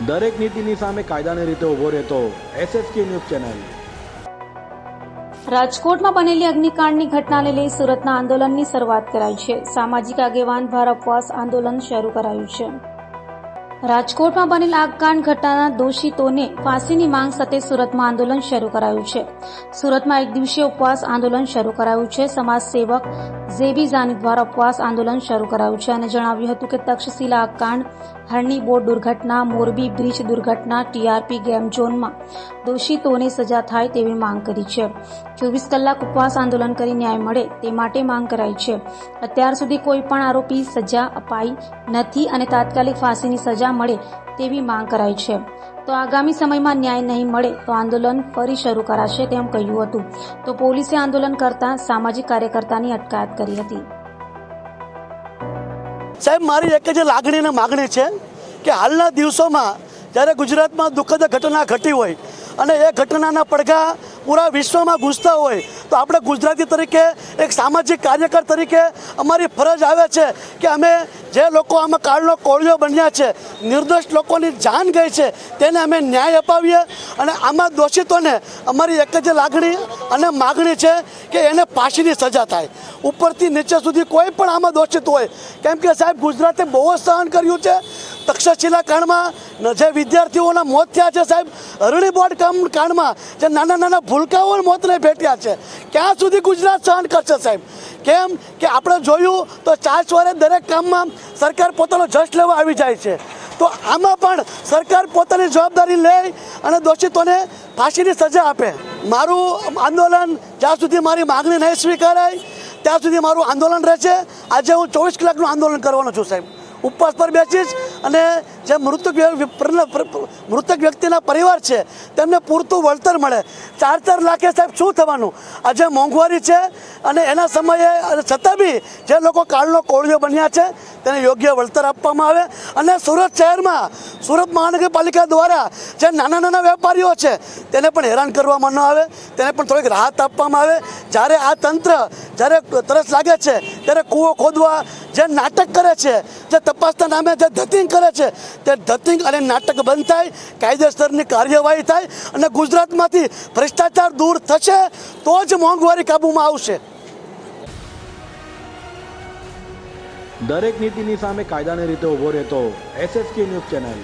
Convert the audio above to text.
દરેક નીતિની સામે કાયદાની રીતે ઊભો રહેતો SSK ન્યૂઝ ચેનલ। રાજકોટમાં બનેલી અગ્નિકાંડની ઘટનાને લઈ સુરતના આંદોલનની શરૂઆત કરાઈ છે। સામાજિક આગેવાન દ્વારા ઉપવાસ આંદોલન શરૂ કરાયું છે। રાજકોટમાં બનેલ આગકાંડ ઘટનાના દોષિતોને ફાંસીની માંગ સાથે સુરતમાં આંદોલન શરૂ કરાયું છે। સુરતમાં એક દિવસીય ઉપવાસ આંદોલન શરૂ કરાયું છે। સમાજ સેવક ઝેબી જાની દ્વારા ઉપવાસ આંદોલન શરૂ કરાયું છે અને જણાવ્યું હતું કે તક્ષશિલા આગકાંડ, હરણી બોટ દુર્ઘટના, મોરબી બ્રિજ દુર્ઘટના, TRP ગેમ ઝોનમાં દોષિતોને સજા થાય તેવી માંગ કરી છે। 24 કલાક ઉપવાસ આંદોલન કરી ન્યાય મળે તે માટે માંગ કરાઈ છે। અત્યાર સુધી કોઈ પણ આરોપી સજા અપાઈ નથી અને તાત્કાલિક ફાંસીની સજા મળે તેવી માંગ કરાઈ છે। તો આગામી સમયમાં ન્યાય નહીં મળે તો આંદોલન ફરી શરૂ કરાશે તેમ કહ્યું હતું। તો પોલીસે આંદોલન કરતા સામાજિક કાર્યકર્તાની અટકાયત કરી હતી। સાહેબ, મારી એક જ લાગણી અને માગણી છે કે હાલના દિવસોમાં જ્યારે ગુજરાતમાં દુઃખદ ઘટના ઘટી હોય અને એ ઘટનાના પડઘા પૂરા વિશ્વમાં ગૂંજતા હોય તો આપણે ગુજરાતી તરીકે એક સામાજિક કાર્યકર તરીકે અમારી ફરજ આવે છે કે અમે જે લોકો આમાં કાળનો કોળિયો બન્યા છે, નિર્દોષ લોકોની જાન ગઈ છે, તેને અમે ન્યાય અપાવીએ અને આમાં દોષિતોને અમારી એક જ લાગણી અને માગણી છે કે એને ફાંસીની સજા થાય। ઉપરથી નીચે સુધી કોઈ પણ આમાં દોષિત હોય, કેમ કે સાહેબ ગુજરાતે બહુ જ સહન કર્યું છે। તક્ષશિલા કાંડમાં જે વિદ્યાર્થીઓના મોત થયા છે સાહેબ, હરણી બોટ કાંડમાં જે નાના નાના ભૂલકાઓ મોતને ભેટ્યા છે, ક્યાં સુધી ગુજરાત સહન કરશે સાહેબ? કેમ કે આપણે જોયું તો 4 સવારે દરેક કામમાં સરકાર પોતાનો જશ લેવા આવી જાય છે, તો આમાં પણ સરકાર પોતાની જવાબદારી લે અને દોષિતોને ફાંસીની સજા આપે। મારું આંદોલન જ્યાં સુધી મારી માગણી નહીં સ્વીકારાય ત્યાં સુધી મારું આંદોલન રહેશે। આજે હું 24 કલાકનું આંદોલન કરવાનો છું સાહેબ, ઉપવાસ પર બેસીશ અને જે મૃતક વ્યક્તિના પરિવાર છે તેમને પૂરતું વળતર મળે। 4-4 લાખે સાહેબ શું થવાનું? આજે મોંઘવારી છે અને એના સમયે છતાં બી જે લોકો કાળનો કોળિયો બન્યા છે તેને યોગ્ય વળતર આપવામાં આવે અને સુરત શહેરમાં સુરત મહાનગરપાલિકા દ્વારા જે નાના નાના વેપારીઓ છે તેને પણ હેરાન કરવામાં ન આવે, તેને પણ થોડીક રાહત આપવામાં આવે। જ્યારે આ તંત્ર જ્યારે તરસ લાગે છે ત્યારે કૂવો ખોદવા જે નાટક કરે છે, જે તપાસના નામે જે ધતિંગ કરે છે, તે ધતિંગ અને નાટક બંધ થાય, કાયદેસરની કાર્યવાહી થાય અને ગુજરાતમાંથી ભ્રષ્ટાચાર દૂર થશે તો જ મોંઘવારી કાબૂમાં આવશે। દરેક નીતિની સામે કાયદાની રીતે ઊભો રહેતો SSK ન્યૂઝ ચેનલ।